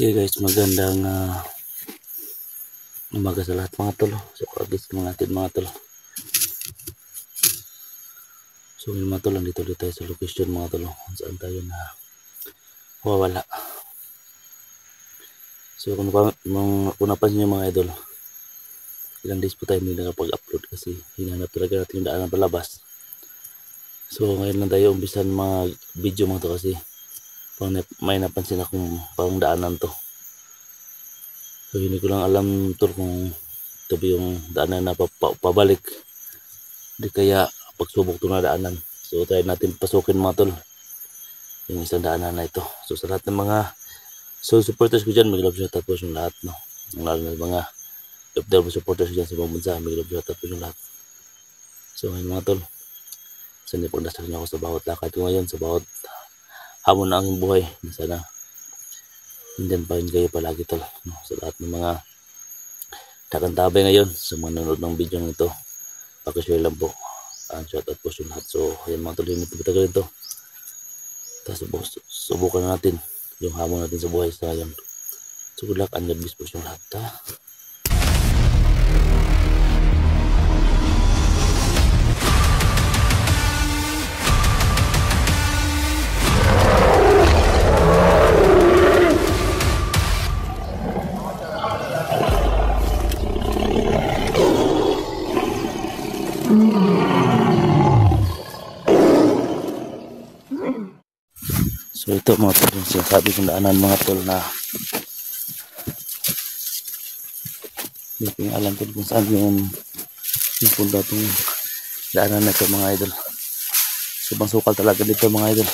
Okay guys, magandang umaga sa lahat mga tol. So kagising natin mga tol. So yung mga tol, dito tayo sa location mga tol, kung saan tayo na wawala. So kung napansin nyo mga idol, ilang days po tayo hindi nakapag-upload kasi hinahanap talaga natin yung daanan palabas. So ngayon lang tayo umpisan mga video mga to kasi may napansin akong parang daanan to. So hindi ko lang alam tol kung ito ba yung daanan na pabalik. Di kaya pagsubok ito na daanan. So try natin pasukin mga tol yung isang daanan na ito. So sa lahat ng mga supporters ko dyan, mag-love shoutout po yung lahat, no? Lalo na mga FW supporters dyan sa ibang bansa, mag-love shoutout po yung lahat. So ngayon mga tol, sana pagdasal niyo ako sa bawat lakad ko ngayon, sa bawat hamon na ang buhay. Sana hindi pa rin kayo palagi tol, no? Sa lahat ng mga takantabay ngayon, sa mga nanonood ng video nito, pakishare lang po. Shoutout po yung lahat. So ayan mga tol, hindi pa tagal ito. Tapos subukan natin yung hamon natin sa buhay sa ngayon. So good luck and God bless po yung lahat, ha? So ito mga tol, yung sinasabi kong daanan mga tol na hindi ko alam kung saan yung punta itong daanan na ito mga idol. Subang sukal talaga dito mga idol.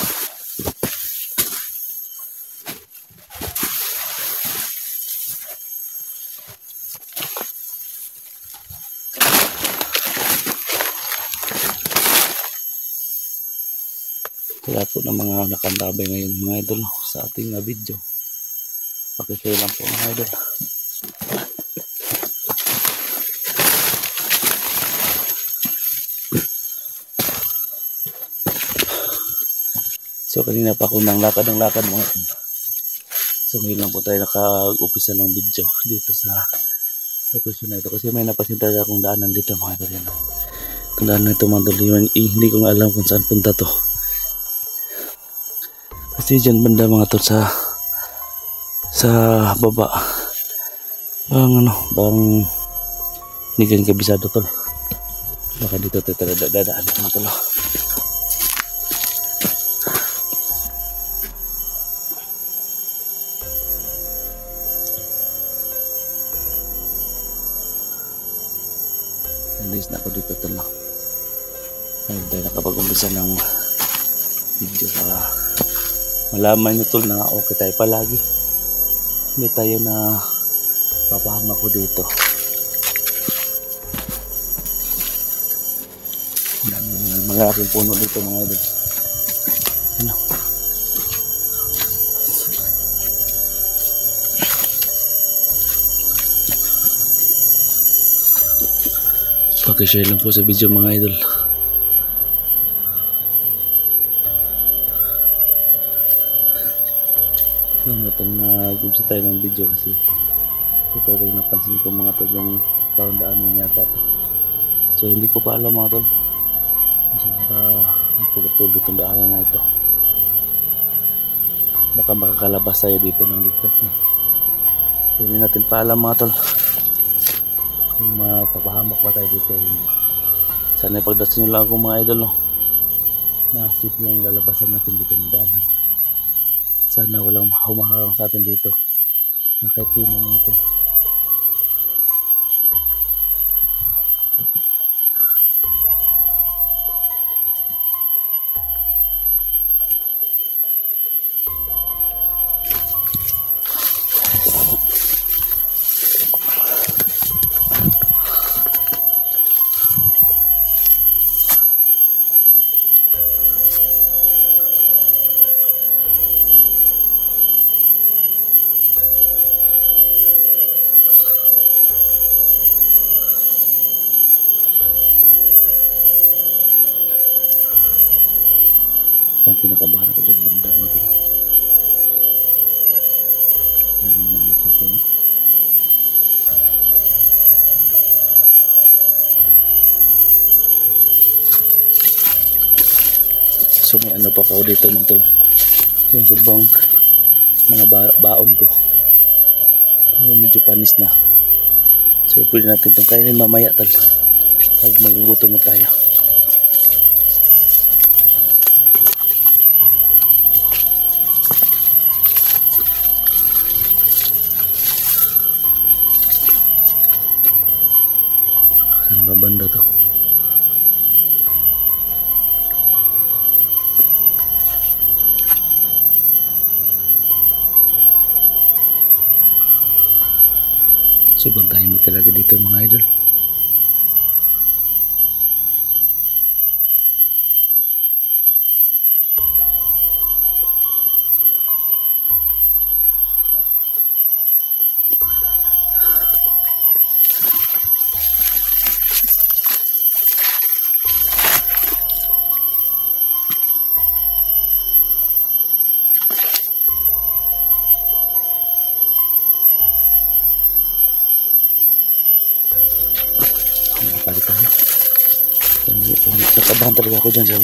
Kaya po ng mga nakantabay ngayon mga idol sa ating video. Pakishare lang po mga idol. So kanina pa ako nang lakad mga idol. So ngayon lang po tayo naka-upisa ng video dito sa location na ito. Kasi may napasin talaga akong daanan dito mga idol. Yan. Itong daanan ito mga idol. Hindi ko nga alam kung saan punta to. Kasi dyan banda mga tol sa baba. Parang hindi ganyan kabisado tol. Baka dito tayo dadaan mga tol. Nalis na ako dito tol. Ayun tayo nakapag-umpisa ng video para malaman nyo tol na okay tayo palagi. Hindi tayo na papahama ko dito. Malaking puno dito mga idol. Ano? Pakishare lang po sa video mga idol. Itong nag-umpisa tayo ng video kasi ito talaga napansin ko mga tol yung parang daanan yata. So hindi ko pa alam mga tol kasi baka nagpulot-tulot itong daanan na ito. Baka makakalabas tayo dito ng ligtas na. So hindi natin pa alam mga tol kung mapapahamak pa tayo dito. Sana ipagdasal nyo lang ako mga idol, no? Nasip yung lalabasan natin dito ng daanan. Sana walang humaharang sa atin dito na kahit sino mga ito. Ang pinakabahan ako dyan banda mga tol. Laki po. So may ano pa ako dito mga tol. Yung subang mga baon ko. Medyo panis na. So pwede natin itong kainin mamaya tol. Pag magugutom na tayo. Saan ka banda to? Sobrang tahimik talaga dito mga idol. Balik tayo. Nakabahan talaga ako dyan sa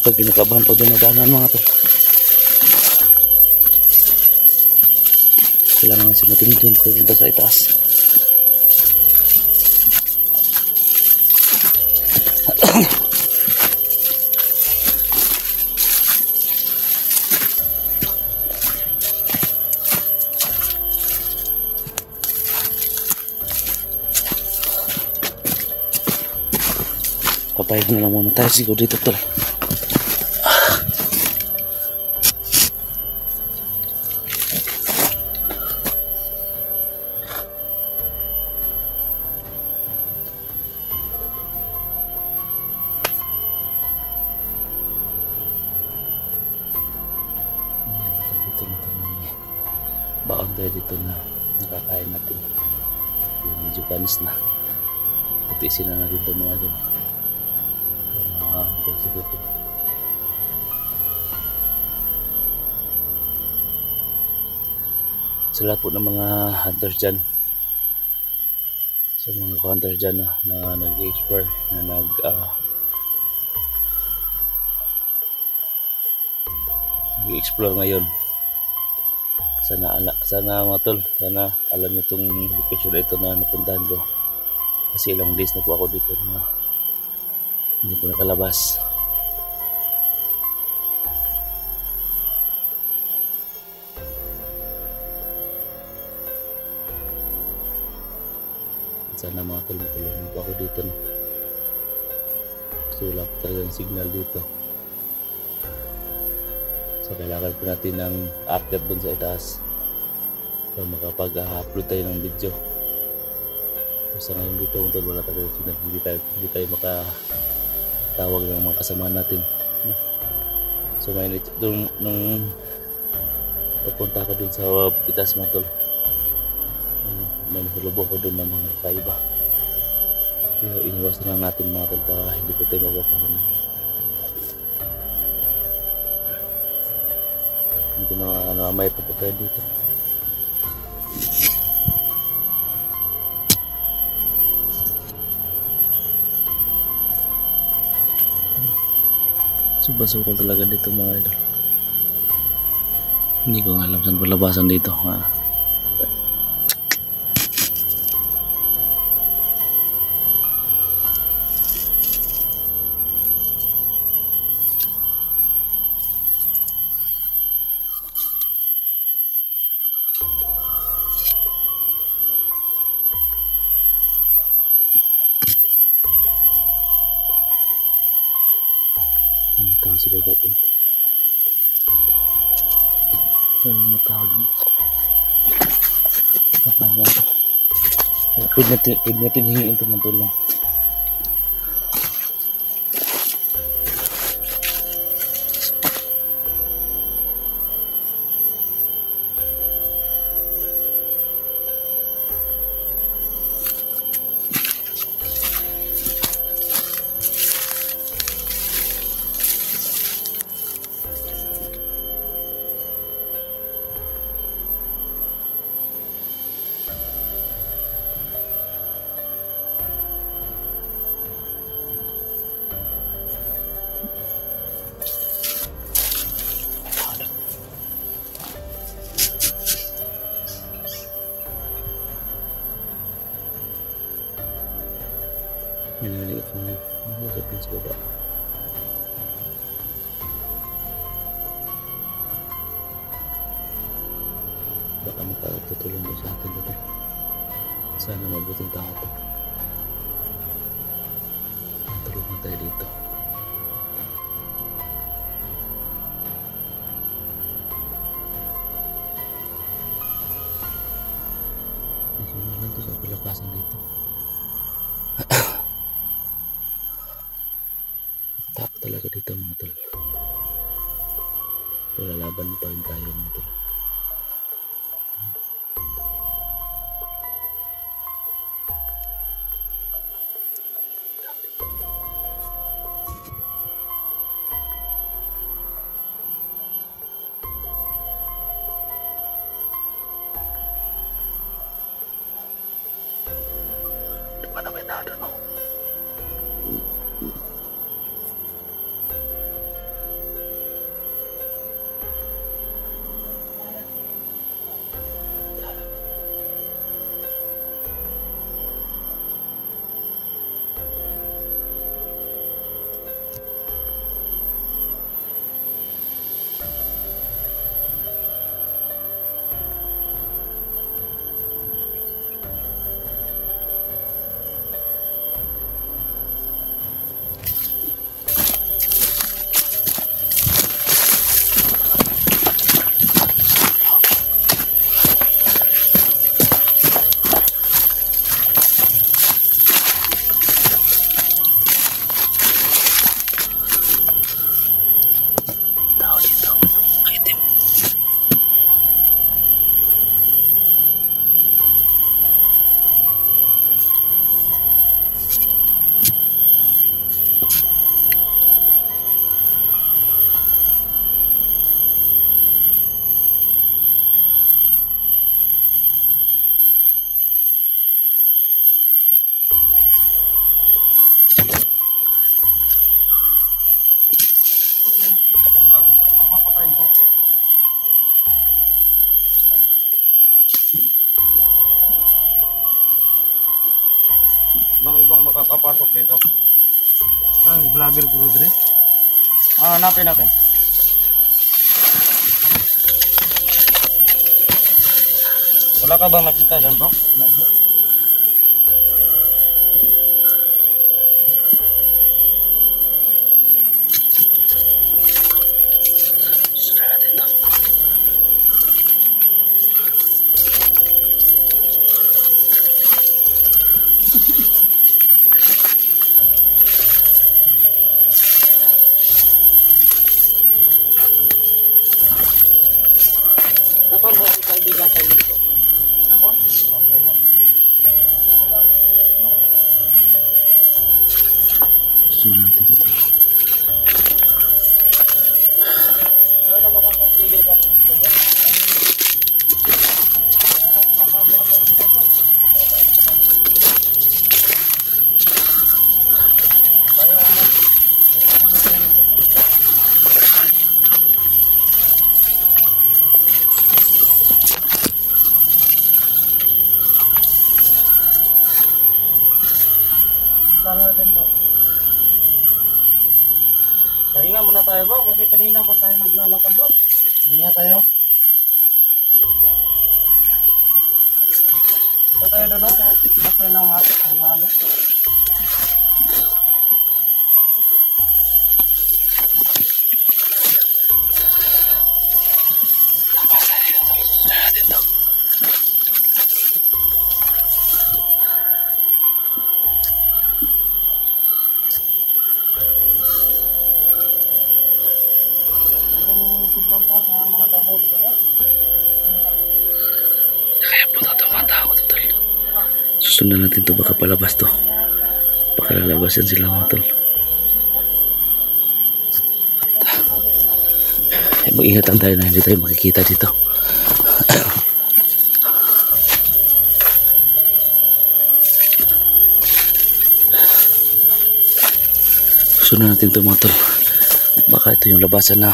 pag kinakabahan ko dyan na daanan mga tol. Kailangan nga sila tingin punta sa itaas. Papayag na lang muna tayo siguro dito tol. Baon tayo dito na nakakain natin. Medyo panis na. Putisin na natin ito mga idol. Siguro. Sa lahat po ng mga hunters dyan, sa mga hunters dyan na nag-explore, na nag-explore ngayon, sana mga tol, sana alam nyo itong location na ito na napuntahan ko, kasi ilang days na po ako dito na hindi po nakalabas. Sana mga tulong po ako dito. So wala po talagang signal dito. So kailangan po natin ng akit dun sa itaas. So makapag-upload tayo ng video. So sa ngayon dito wala talagang signal. Hindi tayo makatawag ng mga kasama natin. So ngayon nung papunta ko dun sa itaas mga tol, may nasalubong ko doon ng mga kaiba. Kaya iniwasan lang natin mga tol para hindi po tayo magpapahan. Hindi na may ito po tayo dito. Subasukal talaga dito mga idol. Hindi ko alam saan palabasan dito. Tao sa baba to. Ano tao doon? Pwede natin hingin ito ng tulong. May narinig akong sabihin sa baba. Baka makatutulong mo sa atin dito. Sana mabuting tao to. Tulungan tayo dito. Hindi ko naman ito sa palapasan dito. Takot talaga dito mga tol. Lalaban pa rin tayo mga tol. Mana may tao doon, no? Nang ibang makakapasok dito. Ang vlogger guru dire. Hanapin natin. Wala ka bang nakita dyan, bro? Sundan natin to. Dapat mo si kaibigan sa inyo. Ako? Sundan natin to. Pahinga muna tayo, bro, kasi kanina pa tayo naglalakad, bro. Pahinga tayo. Ba tayo doon, no? Kasi lang ang ano. Sundan natin to. Sobrang taas ng mga damo dito, bro. Kaya po tatamata ako to tol. Susundan natin to, baka palabas to. Baka lalabas yan sila mga tol. Mag-ingatan tayo na hindi tayo makikita dito. Susundan natin to mga tol. Baka ito yung labasan na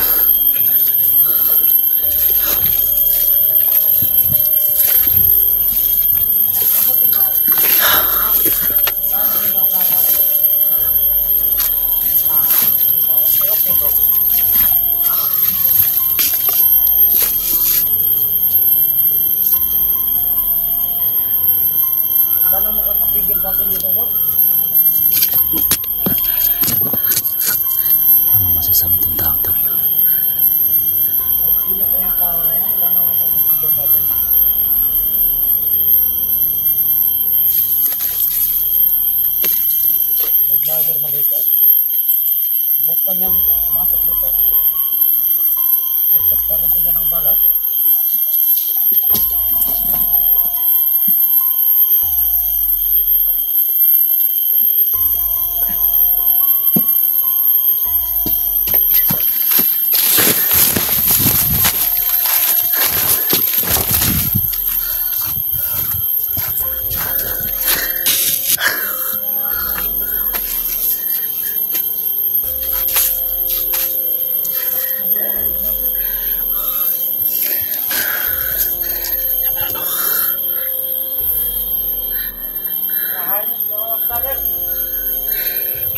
Wala na makakapigil natin dito bro. Ano masasabi itong tao to? Sino pa yung tao na yan? Wala na makakapigil natin. Nag-vlogger man dito. Bukan niyang pumasok dito. At pagkaroon din siya ng bala.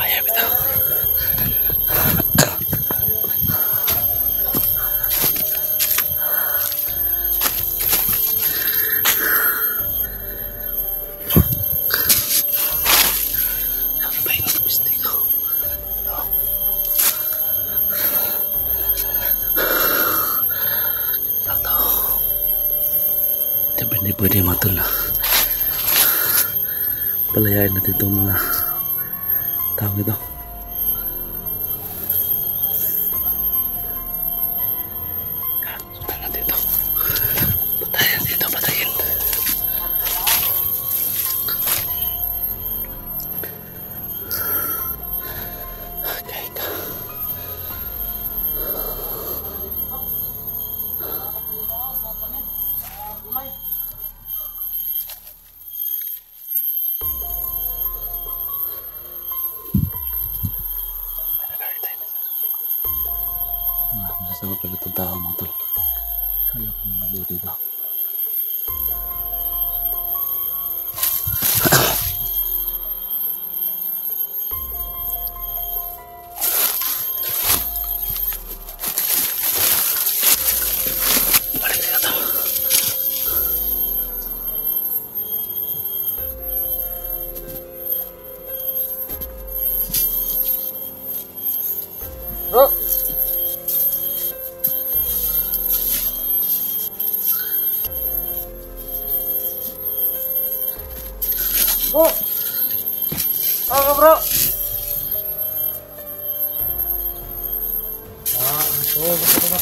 Ayaw ito. Ano ba yung pistik ko? Ito. Hindi pwede matol na. Palayain natin itong mga tao ito. Sundan natin ito. Patayin dito, patayin. Okay ka. Masasama pala itong tao mga tol. Kala ko mabuti ba? Balik na ito. Bro! Bro! Tawag ka bro! Ito. Gusto ko ba?